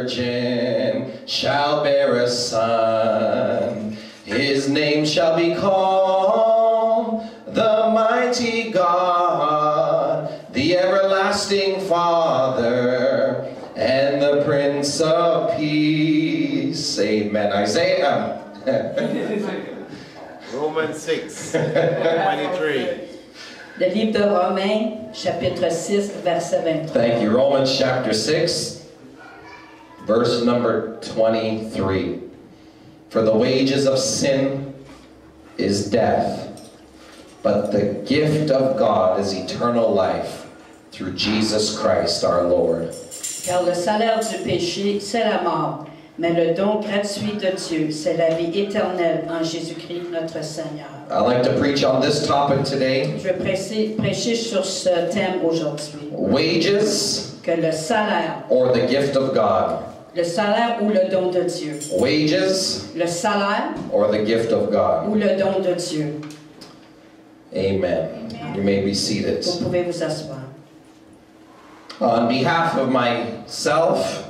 virgin shall bear a son. His name shall be called the mighty God, the everlasting Father, and the Prince of Peace. Amen. Isaiah. Romans 6, 23. Le livre de Romains, chapitre 6, verset 23. Thank you. Romans chapter 6, verse number 23. For the wages of sin is death, but the gift of God is eternal life through Jesus Christ our Lord. Car le salaire du péché, c'est la mort, mais le don gratuit de Dieu, c'est la vie éternelle en Jésus-Christ notre Seigneur. I like to preach on this topic today. Je vais prêcher sur ce thème aujourd'hui. Wages Que le salaire, or the gift of God. le salaire ou le don de Dieu. Wages Le salaire or the gift of God. ou le don de Dieu. Amen. You may be seated. Vous pouvez vous asseoir. On behalf of myself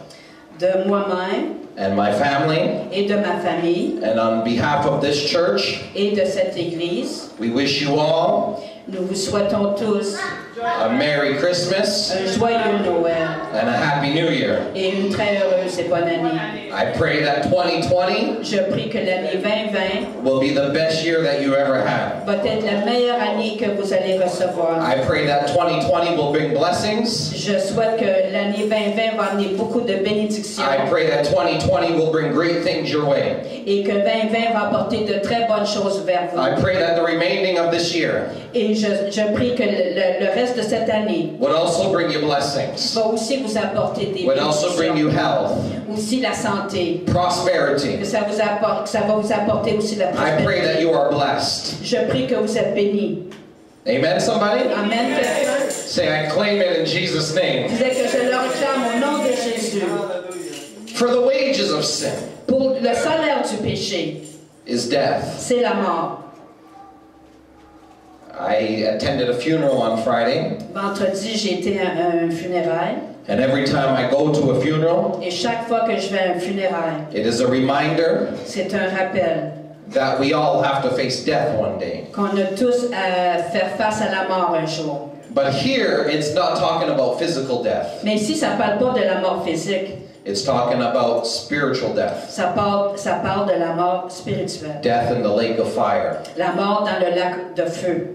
De moi-même and my family, et de ma famille and on behalf of this church, et de cette Église, we wish you all nous vous souhaitons tous a Merry Christmas un joyeux Noël and a Happy New Year. et une très heureuse et bonne année. I pray that 2020 Je prie que l'année 2020 will be the best year that you ever had. va être la meilleure année que vous allez recevoir. I pray that 2020 will bring blessings. Je souhaite que l'année 2020 va amener beaucoup de bénédictions I pray that 2020 will bring great things your way. et que 2020 va apporter de très bonnes choses vers vous. I pray that the remaining of this year Et je prie que le reste de cette année would also bring you blessings, va aussi vous apporter des would also bring you bénédictions, health, aussi la santé, prosperity. que ça va vous apporter aussi la I pray that prospérité. you are blessed. Je prie que vous êtes bénis. Amen, somebody? Amen. Quelqu'un Say, I claim it in Jesus' name. disait que je le réclame au nom de Jésus. For the wages of sin Pour le salaire du péché, is death. c'est la mort. I attended a funeral on Friday, Vendredi, j'ai été à un funérail. and every time I go to a funeral, Et chaque fois que je vais à un funérail, it is a reminder c'est un rappel that we all have to face death one day. qu'on a tous à faire face à la mort un jour. But here, it's not talking about physical death. Mais ici, ça ne parle pas de la mort physique. It's talking about spiritual death. Ça parle de la mort spirituelle. Death in the lake of fire. La mort dans le lac de feu.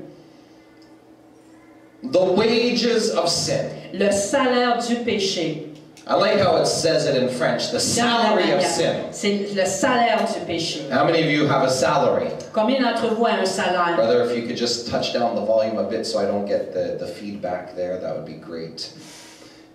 The wages of sin. Le salaire du péché. I like how it says it in French. The salary of sin. C'est le salaire du péché. How many of you have a salary? Combien d'entre vous a un salaire? Brother, if you could just touch down the volume a bit so I don't get the feedback there, that would be great.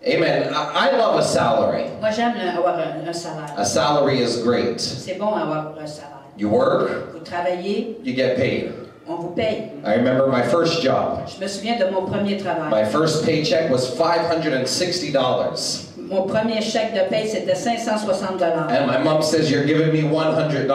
Amen. I love a salary. Moi, j'aime avoir un salaire. A salary is great. C'est bon avoir un salaire. You work, Vous travaillez, you get paid. on vous paye. I remember my first job. Je me souviens de mon premier travail. My first paycheck was $560. Mon premier chèque de paye, c'était 560 $. And my mom says, you're giving me Et $100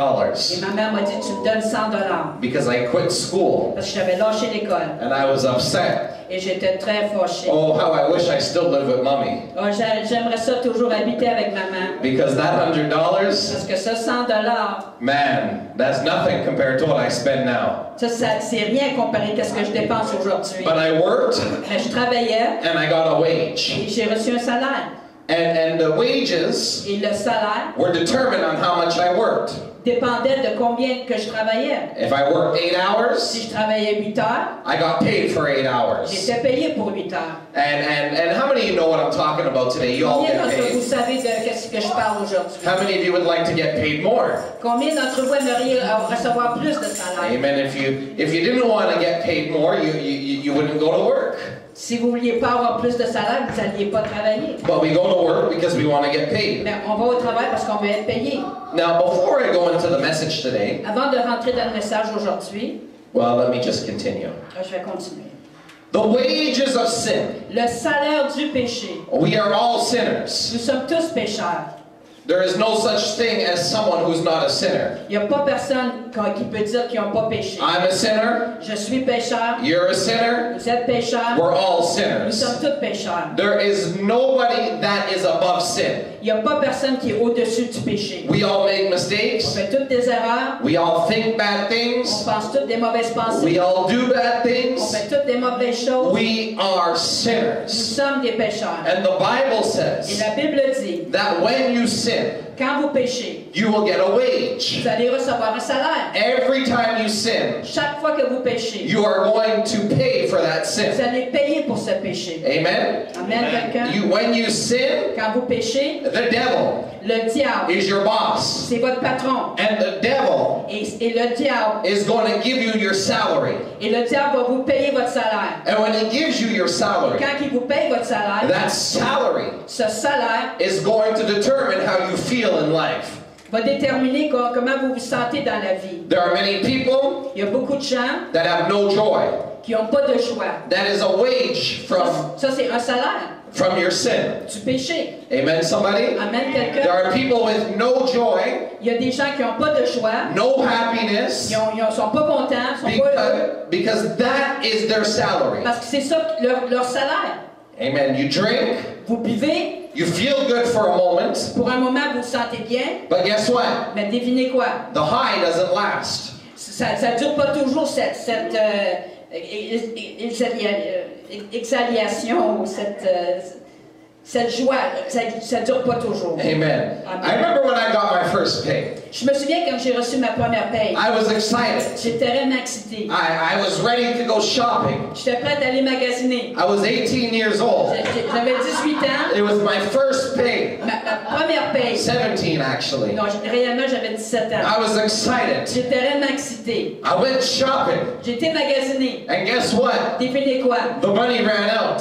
ma mère m'a dit, tu me donnes 100 $. because I quit school. Parce que j'avais lâché l'école. And I was upset. Et j'étais très fâchée. Oh, how I wish I still lived with mommy. Oh, j'aimerais ça toujours habiter avec maman. Because that $100, Parce que ça, 100 $, man, that's nothing compared to what I spend now. ça c'est rien comparé à ce que je dépense aujourd'hui. But I worked Mais je travaillais and I got a wage. et j'ai reçu un salaire. And the wages Et le salaire were determined on how much I worked. dépendait de combien que je travaillais. If I worked 8 Si hours, je travaillais 8 heures, I got paid for 8 hours. j'étais payé pour 8 heures. And how many of you know what I'm talking about today? You all Combien get d'entre vous paid. savez de qu'est-ce que je parle aujourd'hui? How many of you would like to get paid more? Combien d'entre vous aimeriez recevoir plus de salaire? Amen. If you didn't want to get paid more, you wouldn't go to work. Si vous ne vouliez pas avoir plus de salaire, vous n'alliez pas travailler. But we go to work because we want to get paid. Mais on va au travail parce qu'on veut être payé. Now, before I go into the message today, Avant de rentrer dans le message aujourd'hui, well, let me just continue. je vais continuer. The wages of sin. Le salaire du péché. We are all sinners. Nous sommes tous pécheurs. There is no such thing as someone who's not a sinner. Il n'y a pas personne qui peut dire qu'ils n'ont pas péché. I'm a sinner. Je suis pécheur. You're a sinner. Vous êtes pécheurs. We're all Nous sinners. sommes tous pécheurs. There is nobody that is above sin. sin. Il n'y a pas personne qui est au-dessus du péché. We all make On mistakes. fait toutes des erreurs. We all think bad On things. pense toutes des mauvaises pensées. We all do bad On things. fait toutes des mauvaises choses. We are Nous sinners. sommes des pécheurs. And the Bible Et says la Bible dit, that when you sin, quand vous péchez, you will get a wage. vous allez recevoir un salaire. Every time you sin, Chaque fois que vous péchez, you are going to pay for that vous sin. allez payer pour ce péché. Amen? Amen, quelqu'un? When you sin, Quand vous péchez, the devil le diable, is your boss. c'est votre patron. And the devil Et le diable, is going to give you your salary. et le diable va vous payer votre salaire. And when he gives you your Et salary, quand il vous paye votre salaire, that salary ce salaire is going to determine how you feel in life. va déterminer comment vous vous sentez dans la vie. There are many people Il y a beaucoup de gens that have no joy. qui n'ont pas de choix. That is a wage Ça, c'est un salaire from your sin. du péché. Amen, somebody? Amen, There quelqu'un? are people with no joy, Il y a des gens qui n'ont pas de choix. no happiness, Ils sont pas contents, sont pas heureux. because that is their salary. Parce que c'est ça leur salaire. Amen. You drink, Vous buvez, you feel good for a moment, pour un moment vous vous sentez bien, but guess what? mais devinez quoi? The high doesn't last. Ça dure pas toujours cette exhaliation, cette joie, ça dure pas toujours. Amen. Amen. I remember when I got my first pay. Je me souviens quand j'ai reçu ma première paye, I was excited. j'étais vraiment excitée. I was ready to go shopping. J'étais prête à aller magasiner. I was 18 years old. J'avais 18 ans. It was my first pay. Ma première paye. 17 actually. Non, réellement, j'avais 17 ans. I was excited. J'étais vraiment excitée. I went shopping. J'ai été magasiner. And guess what? Devinez quoi? The money ran out.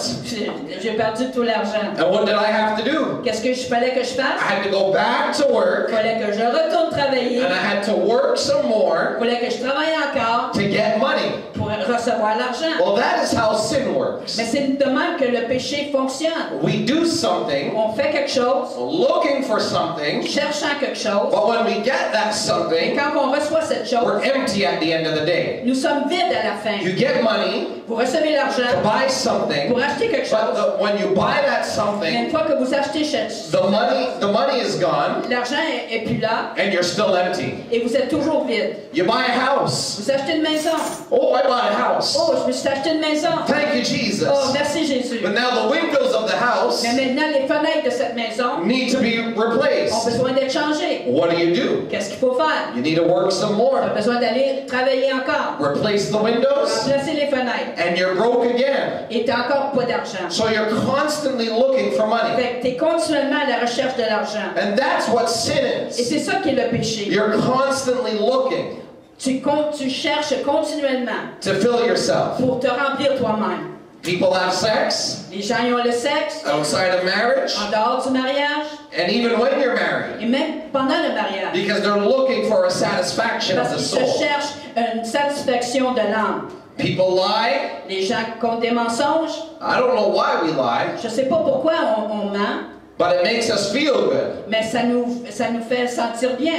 J'ai perdu tout l'argent. And what did I have to do? Qu'est-ce que fallait que je fasse? I had to go back to Il work. fallait que je retourne travailler. And I had to work some Il more fallait que je travaille encore to get money. pour recevoir l'argent. Well, that is how sin works. Mais c'est de même que le péché fonctionne. We do something, On fait quelque chose, looking for something, cherchant quelque chose, but when we get that et something, quand on reçoit cette we're chose, empty at the end of the day. nous sommes vides à la fin. You get money Vous recevez to l'argent buy something, pour acheter quelque but chose. when you buy that Mais something, une fois que vous achetez the money is gone l'argent est plus là and you're still empty. et vous êtes toujours vide. You buy a house. Vous achetez une maison. Oh, I bought a house. Oh, je me suis acheté une maison. Thank you, Jesus. Oh, merci Jésus. But now the windows of the house Mais maintenant, les fenêtres de cette maison need to be ont replaced. besoin d'être changées. What do? Qu'est-ce qu'il faut faire? You need to work some On a more. besoin d'aller travailler encore. Replace the windows, Remplacer les fenêtres. and you're broke again. Et t'as encore pas d'argent. So you're constantly looking for money. Fait que t'es continuellement à la recherche de l'argent. And that's what sin Et is. c'est ça qui est le péché. You're constantly looking Tu cherches continuellement to fill yourself. pour te remplir toi-même. People have sex Les gens ils ont le sexe outside of marriage, en dehors du mariage and even when you're married, et même pendant le mariage. because they're looking for a satisfaction of Parce the qu'ils se soul. cherchent une satisfaction de l'âme. People lie. Les gens comptent des mensonges. I don't know why we lie, Je ne sais pas pourquoi on ment, but it makes us feel good. mais ça nous fait sentir bien.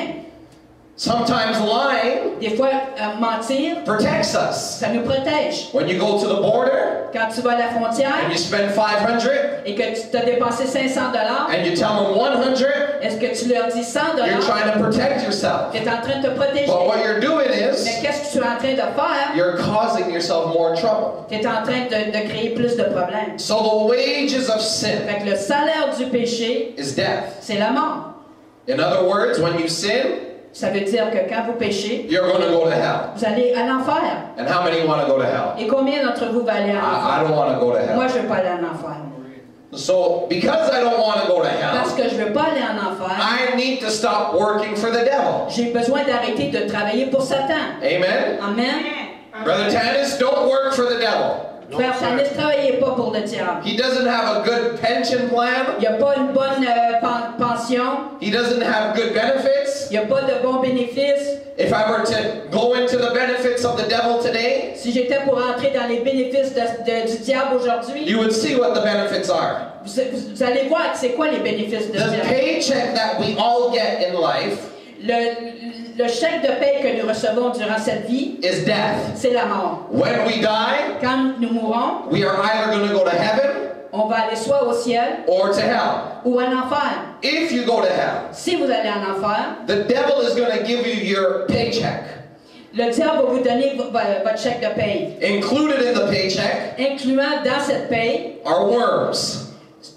Sometimes lying Des fois, mentir, protects us. ça nous protège. When you go to the border Quand tu vas à la frontière and you spend 500 et que tu t'as dépensé 500 $, and you tell them 100, est-ce que tu leur dis 100 you're $? trying to protect yourself. Tu es en train de te protéger. But what you're doing Mais is qu'est-ce que tu es en train de faire? you're causing yourself more trouble. Tu es en train de créer plus de problèmes. So the wages of sin Fait que le salaire du péché, is death. c'est la mort. In other words, when you sin, Ça veut dire que quand vous péchez, you're going to go to hell. vous allez à l'enfer. And how many want to go to hell? Et combien d'entre vous va aller à I l'enfer? don't want to go to Moi, hell. je ne veux pas aller en enfer. So because I don't want to go to Parce hell, que je ne veux pas aller en enfer, I need to stop working for the devil. j'ai besoin d'arrêter de travailler pour Satan. Amen? Amen. Brother Tanis, don't work for the devil. Frère Tanis, ne travaillez pas pour le diable. He doesn't have a good pension plan. Il n'y a pas une bonne pension. He doesn't have good benefits. Il n'y a pas de bons bénéfices. If I were to go into the benefits of the devil today, Si j'étais pour entrer dans les bénéfices du diable aujourd'hui, you would see what the benefits are. vous allez voir c'est quoi les bénéfices du The diable. paycheck that we all get in life Le chèque de paie que nous recevons durant cette vie, is death. c'est la mort. When we die, Quand nous mourrons, we are either going to go to heaven On va aller soit au ciel or to hell. ou en enfer. If you go to hell, Si vous allez en enfer, the devil is going to give you your paycheck. le diable va vous donner votre chèque de paye. Included in the paycheck Incluant dans cette paye, are worms.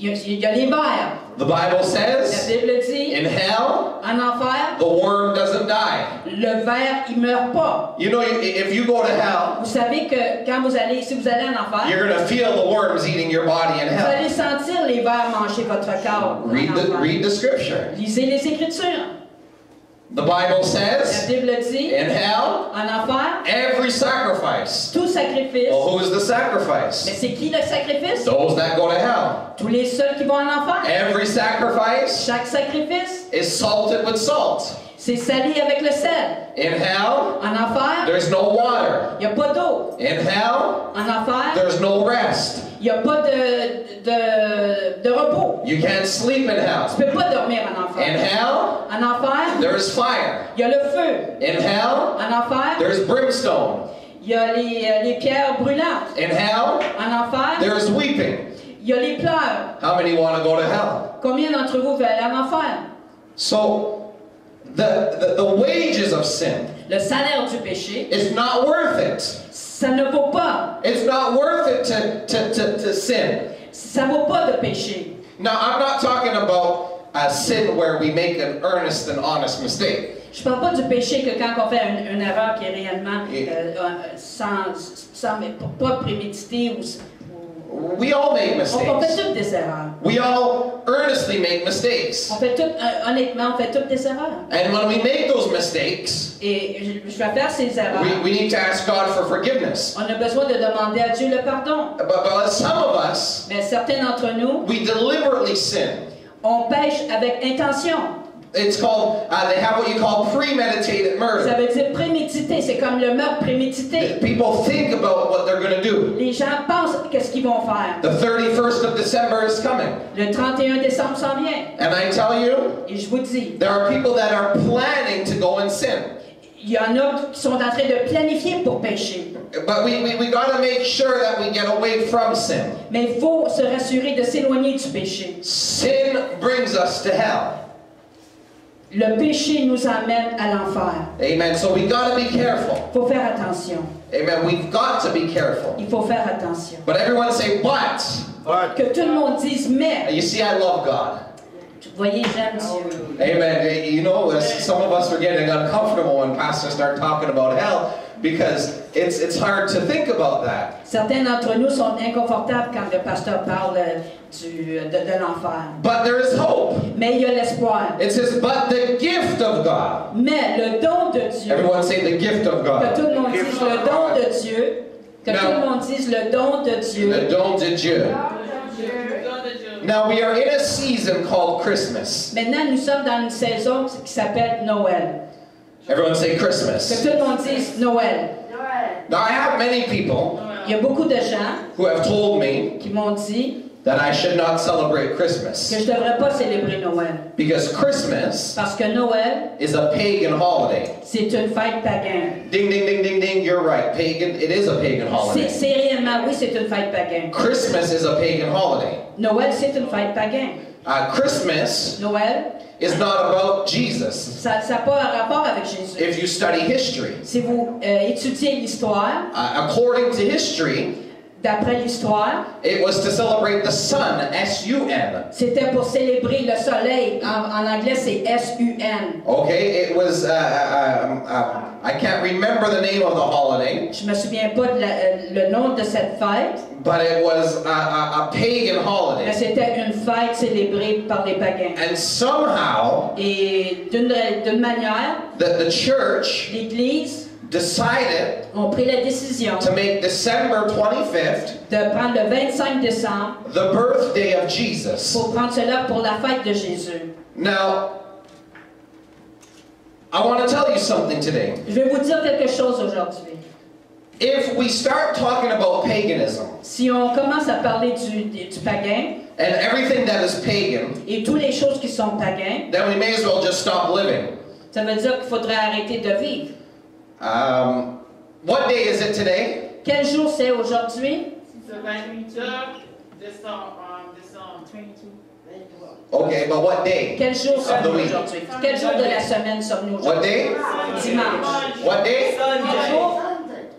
il y a les vers. The Bible La says Bible dit, in hell, en enfer, the worm doesn't die. le ver, il meurt pas. You know, if you go to hell, Vous savez que si vous allez en enfer, you're going to feel the worms eating your body in vous hell. allez sentir les vers manger votre corps. en enfer. Read the scripture. Lisez les Écritures. The Bible La says Bible dit, in hell, en enfer, every sacrifice. tout sacrifice. Well, who is the Mais sacrifice? c'est qui le sacrifice? Those that go to hell. Tous les seuls qui vont en enfer. Every sacrifice Chaque sacrifice, is salted with salt. c'est sali avec le sel. In hell, En enfer, there's no water. il n'y a pas d'eau. In hell, En enfer, there's no rest. il n'y a pas de repos. You can't sleep in Tu hell. ne peux pas dormir en In enfer. hell, En enfer, there is fire. il y a le feu. In hell, En enfer, there's brimstone. il y a les pierres brûlantes. In hell, En enfer, there is weeping. il y a les pleurs. How many want to go to hell? Combien d'entre vous veulent aller en enfer? So, the wages of sin Le salaire du péché, is not worth it. ça ne vaut pas. It's not worth it to sin. Ça vaut pas de péché. Now, I'm not talking about a sin where we make an earnest and honest mistake. Je parle pas du péché que quand on fait une erreur qui est réellement pas préméditée We all make on fait mistakes. toutes des erreurs. We all earnestly make mistakes. On fait honnêtement, on fait toutes des erreurs. And when we make those mistakes, Et je vais faire ces erreurs. we need to ask God for forgiveness. On a besoin de demander à Dieu le pardon. But some of us, Mais certains d'entre nous, we deliberately sin. on pêche avec intention. It's called, they have what you call premeditated Ça murder. veut dire prémédité. C'est comme le meurtre prémédité. People think about what they're going to do. Les gens pensent qu'est-ce qu'ils vont faire. The 31st of December is coming. Le 31 décembre s'en vient. And I tell you, Et je vous dis, there are people that are planning to go and sin. il y en a qui sont en train de planifier pour pécher. But we got to make sure that we get away from sin. Mais il faut se rassurer de s'éloigner du péché. Sin brings us to hell. Le péché nous amène à l'enfer. Amen. So we got to be careful. Il faut faire attention. Amen. We've got to be careful. Il faut faire attention. But everyone say, but. But Que tout le monde dise mais. You see, I love God. Vous voyez, j'aime Dieu. Amen. You know, some of us are getting uncomfortable when pastors start talking about hell because it's hard to think about that. Certains d'entre nous sont inconfortables quand le pasteur parle de l'enfer. But there is hope. Mais il y a l'espoir. It says, but the gift of God. Mais le don de Dieu. Everyone say the gift of Que God. tout le monde dise le don de Dieu. Que tout le monde dise le don de The Dieu. don de Dieu. Now we are in a season called Christmas. Maintenant, nous sommes dans une saison qui s'appelle Noël. Everyone say Que Christmas. tout le monde dise Noël. Now I have many people Il y a beaucoup de gens who have told me qui m'ont dit that I should not celebrate que Christmas je ne devrais pas célébrer Noël. because Christmas Parce que Noël, is a pagan holiday. c'est une fête païenne. Ding, ding, ding, ding, ding. You're right. Pagan. It is a pagan holiday. C'est réellement, oui, c'est une fête païenne. Christmas is a pagan holiday. Noël, c'est une fête païenne. Christmas Noël, is not about Jesus. ça n'a pas un rapport avec Jésus. If you study history, Si vous étudiez l'histoire, according to history, d'après l'histoire, it was to celebrate the sun, S-U-N. c'était pour célébrer le soleil. En anglais, c'est S-U-N. Okay, it was, I can't remember the name of the holiday, Je me souviens pas le nom de cette fête, but it was a pagan mais holiday. c'était une fête célébrée par les païens. And somehow, Et d'une manière, the church l'Église decided a pris la décision to make December 25th de prendre le 25 décembre the birthday of Jesus. pour prendre cela pour la fête de Jésus. Now, I want to tell you something today. Je vais vous dire quelque chose aujourd'hui. If we start talking about paganism Si on commence à parler du païen and everything that is pagan, et toutes les choses qui sont païennes, then we may as well just stop living. ça veut dire qu'il faudrait arrêter de vivre. What day is it today? Quel jour c'est aujourd'hui? Okay, but what day? Quel jour Of the sommes-nous week. aujourd'hui? Quel jour de la semaine sommes-nous What aujourd'hui? day? Dimanche. What day? Quel jour?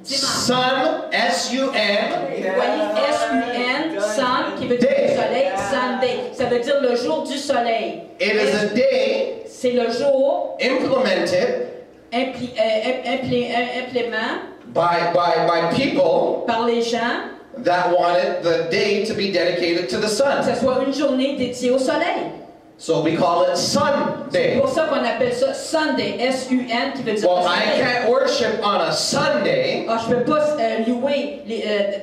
Dimanche. Sun, S-U-N, Vous voyez S-U-N, sun, qui veut dire Day. le soleil, Sunday. Ça veut dire le jour du soleil. it is a day C'est le jour implemented implément by people par les gens, that wanted the day to be dedicated to the que sun. ce soit une journée dédiée au soleil. So we call it C'est Sunday. pour ça qu'on appelle ça Sunday, S-U-N, qui veut dire Well, le I soleil. can't worship on a Sunday Ah, je ne peux pas louer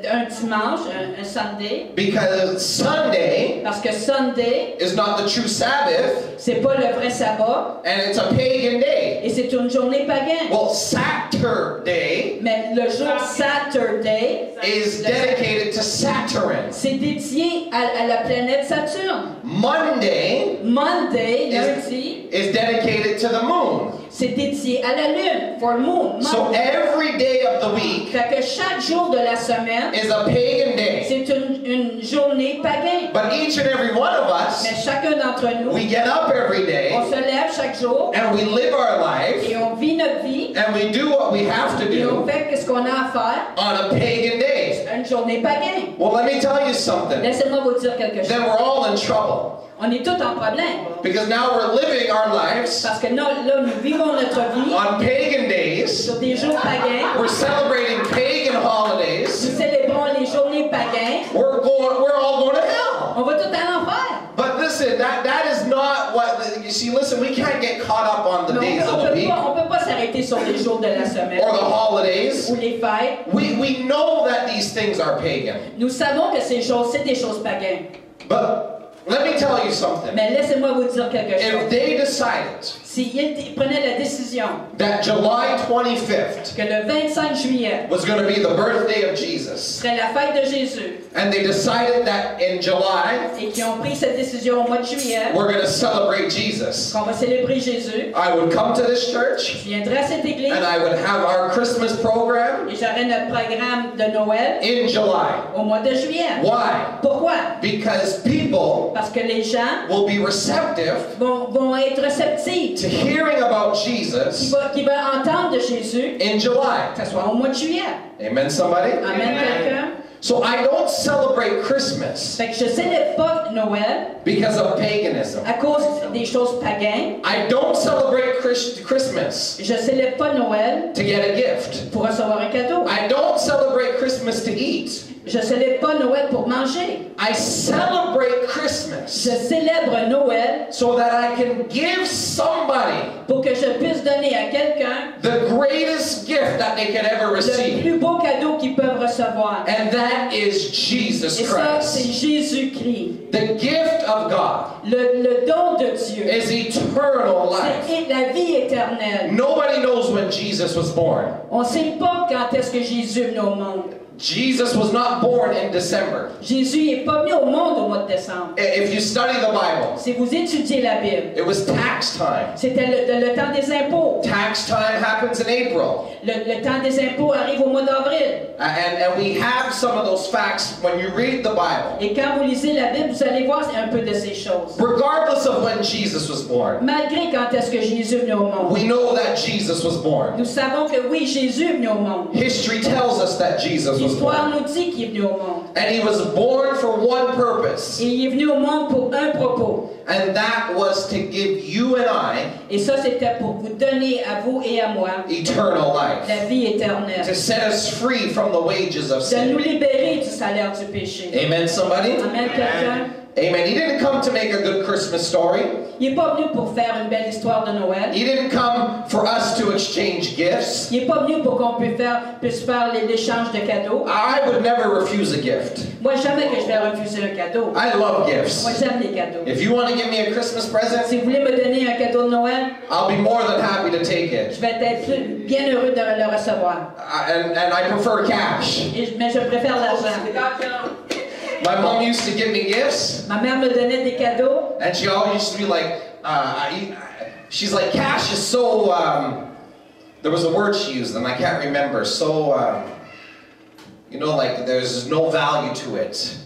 un dimanche, un Sunday, because Sunday parce que Sunday, is not the true Sabbath c'est pas le vrai sabbat, and it's a pagan day. et c'est une journée païenne. Well, Saturday Mais le jour Saturday, is dedicated to Saturn. c'est dédié à la planète Saturne. Monday Monday, lundi, is dedicated to the moon. c'est dédié à la lune, for moon. So Monday. every day of the week Fait que chaque jour de la semaine, is a pagan day. c'est une journée païenne. But each and every one of Mais us, chacun d'entre nous, we get up every day on se lève chaque jour and we live our life et on vit notre vie and we do what we have to et on do fait ce qu'on a à faire on a pagan day. une journée païenne. Well, let me tell you something. Laissez-moi vous dire quelque Then chose. we're all in trouble On est tous en problème because now we're living our lives parce que là, nous vivons notre vie on pagan days. sur des jours païens. We're celebrating pagan Nous holidays. célébrons les journées païennes. We're all going to hell. On va tout à l'enfer. But listen, that is not what you see. Listen, we can't get caught up on the Mais days of the week on peut pas s'arrêter sur les jours de la semaine or the holidays. ou les fêtes. We know that these things are pagan. Nous savons que ces choses, c'est des choses païennes. But let me tell you something. Mais laissez-moi vous dire quelque If chose. they decided S'ils prenaient la décision that July 25th que le 25 juillet was going to be the birthday of Jesus, serait la fête de Jésus and they decided that in July et qui ont pris cette décision au mois de juillet we're going to celebrate Jesus, qu'on va célébrer Jésus, I would come to this church je viendrai à cette église and I would have our Christmas program et j'aurai notre programme de Noël in July. au mois de juillet. Why? Pourquoi? Because people Parce que les gens will be receptive vont être réceptifs, to hearing about Jesus qui veulent entendre de Jésus, in July. que ce soit au mois de juillet. Amen, somebody? Amen, quelqu'un? So I don't celebrate Christmas Fait que je célèbre pas Noël because of paganism. à cause des choses païennes. I don't celebrate Christmas Je célèbre pas Noël to get a gift. pour recevoir un cadeau. I don't celebrate Christmas to eat. Je célèbre pas Noël pour manger. I celebrate Christmas Je célèbre Noël so that I can give somebody pour que je puisse donner à quelqu'un the greatest gift that they could ever le receive. plus beau cadeau qu'ils peuvent recevoir. And that is Jesus Et ça, c'est Christ. Jésus-Christ. The gift of God Le don de Dieu. is eternal life. C'est la vie éternelle. Nobody knows when Jesus was born. On ne sait pas quand est-ce que Jésus est venu au monde. Jesus was not born in December. Jésus n'est pas venu au monde au mois de décembre. If you study the Bible, Si vous étudiez la Bible, it was tax time. c'était le temps des impôts. Tax time happens in April. Le temps des impôts arrive au mois d'avril. And we have some of those facts when you read the Bible. Et quand vous lisez la Bible, vous allez voir un peu de ces choses. Regardless of when Jesus was born, Malgré quand est-ce que Jésus est venu au monde. we know that Jesus was born. Nous savons que oui, Jésus est venu au monde. History tells us that Jesus was L'histoire born. nous dit qu'il est venu au monde. And he was born for one purpose, Et il est venu au monde pour un propos. and that was to give you and I Et ça, c'était pour vous donner à vous et à moi eternal life, la vie éternelle. to set us free from the wages of De nous sin. libérer du salaire du péché. Amen, somebody? Amen, quelqu'un? Amen. He didn't come to make a good Christmas story. Il n'est pas venu pour faire une belle histoire de Noël. He didn't come for us to exchange gifts. Il n'est pas venu pour qu'on puisse faire l'échange de cadeaux. I would never refuse a gift. Moi, jamais que je vais refuser un cadeau. I love gifts. Moi, j'aime les cadeaux. If you want to give me a Christmas present, Si vous voulez me donner un cadeau de Noël, I'll be more than happy to take it. je vais être bien heureux de le recevoir. And I prefer cash. Mais je préfère l'argent. My mom used to give me gifts, Ma mère me donnait des cadeaux. and she always used to be like, she's like, cash is so, there was a word she used, and I can't remember, so, you know, like there's no value to it.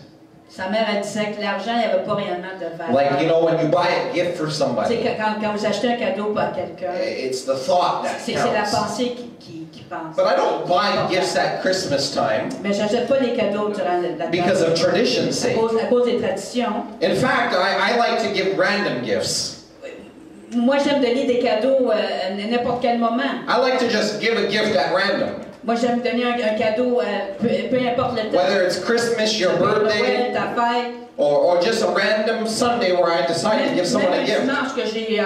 Sa mère, elle disait que l'argent, il n'y avait pas réellement de valeur. Like, you know, when you buy a gift for Tu sais, somebody, quand vous achetez un cadeau pour quelqu'un, it's the thought that c'est la counts. pensée qui pense. But I don't buy gifts at Christmas time Mais je n'achète pas les cadeaux durant la because of tradition's sake. à cause des traditions. In fact, I like to give random gifts. Moi, j'aime donner des cadeaux à n'importe quel moment. I like to just give a gift at random. Moi, j'aime donner un cadeau, peu importe le temps. Whether it's Christmas, your Noël, birthday, ta fête. or just a random Sunday where I decide to give someone a Même un gift. dimanche que j'ai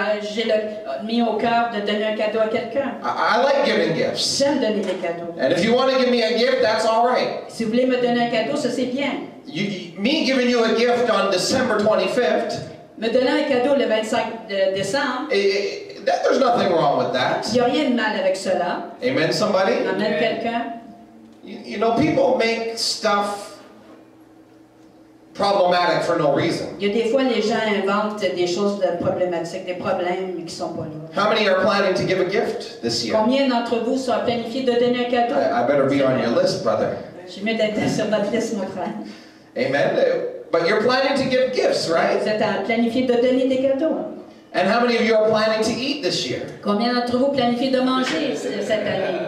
mis au cœur de donner un cadeau à quelqu'un. I like giving gifts. J'aime donner des cadeaux. And if you want to give me a gift, that's all right. Si vous voulez me donner un cadeau, ça c'est bien. Me giving you a gift on December 25th, Me donner un cadeau le 25 décembre, there's nothing wrong with that. il n'y a rien de mal avec cela. Amen, somebody? Amen, quelqu'un. You know, people make stuff problematic for no reason. Il y a des fois, les gens inventent des choses problématiques, des problèmes qui ne sont pas là. How many are planning to give a gift this year? Combien d'entre vous sont planifiés de donner un cadeau? I better be on your list, brother. J'ai mieux d'être sur votre liste, mon frère. Amen. But you're planning to give gifts, right? Vous êtes planifiés de donner des cadeaux. And how many of you are planning to eat this year? Combien d'entre vous planifient de manger cette année?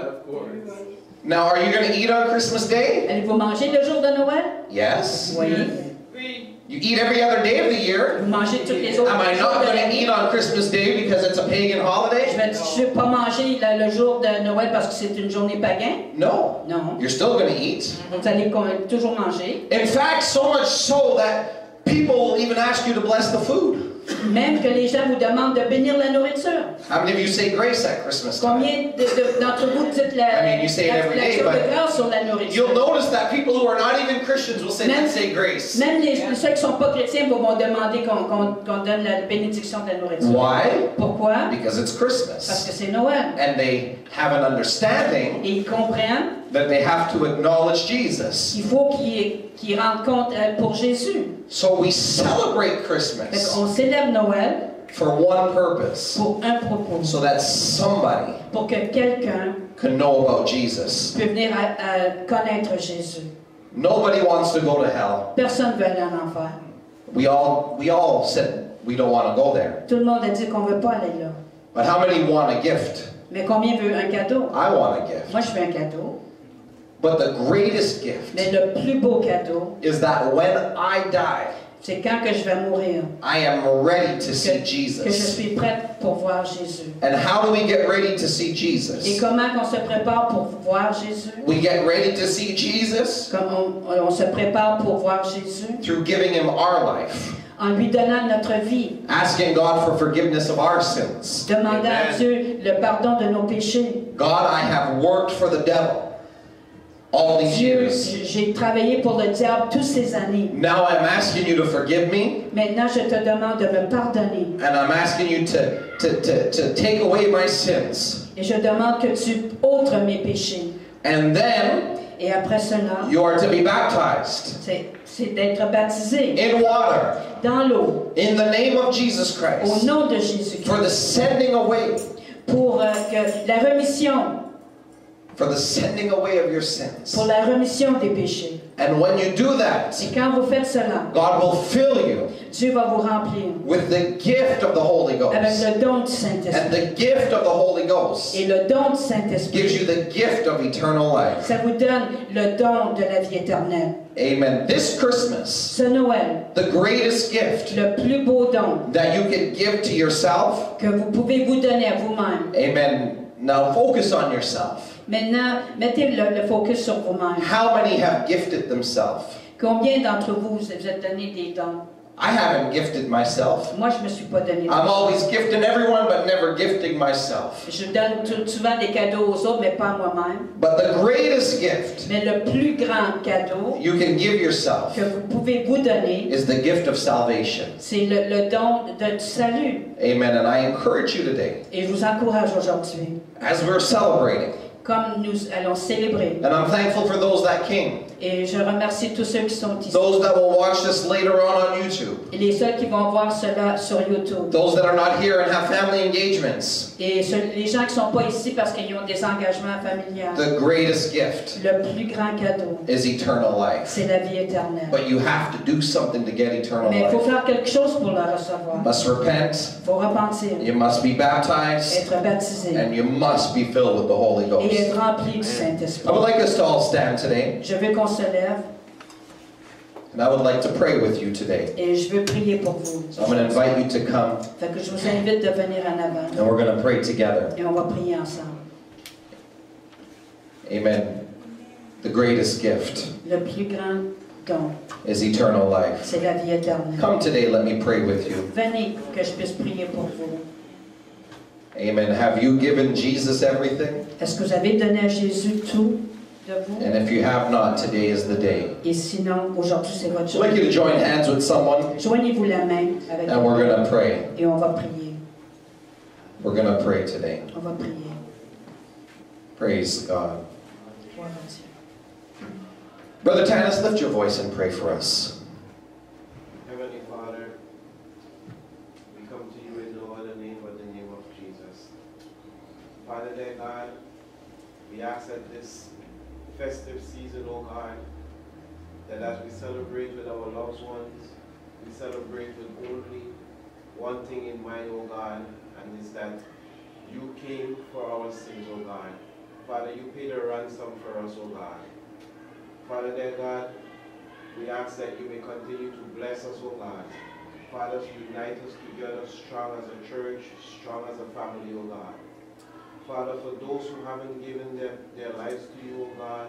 Now, are you going to eat on Christmas Day? Allez-vous manger le jour de Noël? Yes. Oui. You eat every other day of the year. Vous mangez tous les autres Am I jours not de going to l'année. eat on Christmas Day because it's a pagan Je holiday? ne vais pas manger le jour de Noël parce que c'est une journée païenne. No. Non. You're still going to eat. Vous allez toujours manger. In fact, so much so that people will even ask you to bless the food. Même que les gens vous demandent de bénir la nourriture. How many of you say grace at Christmas time? Combien d'entre vous dites I mean, you say it every day, l'action de but grâce sur la nourriture? You'll notice that people who are not even Christians will say, let's say grace. Même ceux qui ne sont pas chrétiens vont demander qu'on donne la bénédiction de la nourriture. Why? Pourquoi? Because it's Parce Christmas. que c'est Noël. And they have an understanding Et ils comprennent that they have to acknowledge Jesus. qu'il faut qu'ils rendent compte pour Jésus. So we celebrate Fait Christmas qu'on célèbre Noël for one purpose, pour un propos. so that somebody Pour que quelqu'un can know about Jesus. puisse venir à connaître Jésus. Nobody wants to go to hell. Personne ne veut aller en enfer. We all said we don't want to go there. Tout le monde a dit qu'on ne veut pas aller là. But how many want a gift? Mais combien veut un cadeau? I want a gift. Moi, je veux un cadeau. But the greatest gift Mais le plus beau cadeau, is that when I die, c'est quand que je vais mourir, I am ready to see que je Jesus. suis prête pour voir Jésus. And how do we get ready to see Et Jesus? comment qu'on se prépare pour voir Jésus? We get ready to see Jesus Comme on se prépare pour voir Jésus through giving him our life, en lui donnant notre vie, asking God for forgiveness of our sins. demandant à Amen. Dieu le pardon de nos péchés. God, I have worked for the devil all these Dieu, years. j'ai travaillé pour le diable toutes ces années. Now I'm asking you to forgive me, Maintenant, je te demande de me pardonner. and I'm asking you to take away my sins. Et je demande que tu ôtres mes péchés. And then Et après cela, you are to be baptized c'est d'être baptisé in water dans l'eau, in the name of Jesus au Christ nom de Jésus-Christ, for the sending away pour que la remission, of your sins. pour la remission des péchés. And when you do that, Et quand vous faites cela, God will fill you Dieu va vous remplir with the gift of the Holy avec Ghost. le don du And Saint-Esprit. the gift of the Holy Ghost Et le don du gives Saint-Esprit, you the gift of eternal life. ça vous donne le don de la vie éternelle. Amen. This Christmas, Ce Noël, the greatest gift le plus beau don that you can give to yourself. que vous pouvez vous donner à vous-même. Amen. Now focus on yourself. Maintenant, mettez le focus sur vous-même. How many have gifted themselves? Combien d'entre vous vous êtes donné des dons? I haven't gifted myself. Moi, je ne me suis pas donné de I'm dons. always gifting everyone, but never gifting myself. Je donne souvent des cadeaux aux autres, mais pas à moi-même. But the greatest gift Mais le plus grand cadeau you can give yourself que vous pouvez vous donner, is the gift of salvation. c'est le don du salut. Amen. And I encourage you today, Et je vous encourage aujourd'hui, as we're celebrating, comme nous allons célébrer. and I'm thankful for those that came. Et je remercie tous ceux qui sont ici. Those that will watch this later on YouTube. Et les seuls qui vont voir cela sur YouTube. Those that are not here and have family engagements. Et les gens qui ne sont pas ici parce qu'ils ont des engagements familiaux. The greatest gift Le plus grand cadeau, is eternal life. c'est la vie éternelle. But you have to do something to get eternal Mais il faut life. faire quelque chose pour la recevoir. You must repent, Il faut repentir, you must be baptized, être baptisé and you must be filled with the Holy et Ghost. être rempli du I Saint-Esprit. would like us to all stand today, Je veux qu'on se lève and I would like to pray with you today. et je veux prier pour vous. So I'm going to invite you to come, Fait que je vous invite de venir en avant and we're going to pray together. et on va prier ensemble. Amen. The greatest gift Le plus grand don, is eternal life. c'est la vie éternelle. Come today, let me pray with you. Venez que je puisse prier pour vous. Amen. Have you given Jesus everything? Est-ce que vous avez donné à Jésus tout de vous? And if you have not, today is the day. Et sinon, aujourd'hui, c'est votre I'd like you to jour. join hands with someone, Joignez-vous la main avec and we're moi going to pray. et on va prier. We're going to pray today. On va prier. Praise God. Gloire à Dieu. Brother Tanis, lift your voice and pray for us. Heavenly Father, we come to you in no other name but the name of Jesus. Father, dear God, we ask that this festive season, oh God, that as we celebrate with our loved ones, we celebrate with only one thing in mind, oh God, and is that you came for our sins, oh God. Father, you paid a ransom for us, oh God. Father, dear God, we ask that you may continue to bless us, oh God. Father, unite us together strong as a church, strong as a family, oh God. Father, for those who haven't given their lives to you, oh God,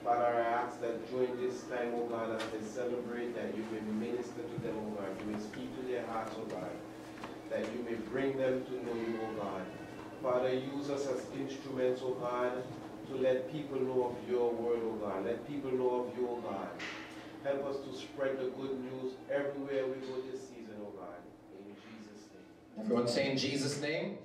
Father, I ask that during this time, oh God, as they celebrate, that you may minister to them, oh God. You may speak to their hearts, oh God. That you may bring them to know you, oh God. Father, use us as instruments, oh God, to let people know of your word, oh God. Let people know of you, oh God. Help us to spread the good news everywhere we go this season, oh God. In Jesus' name. Everyone say in Jesus' name.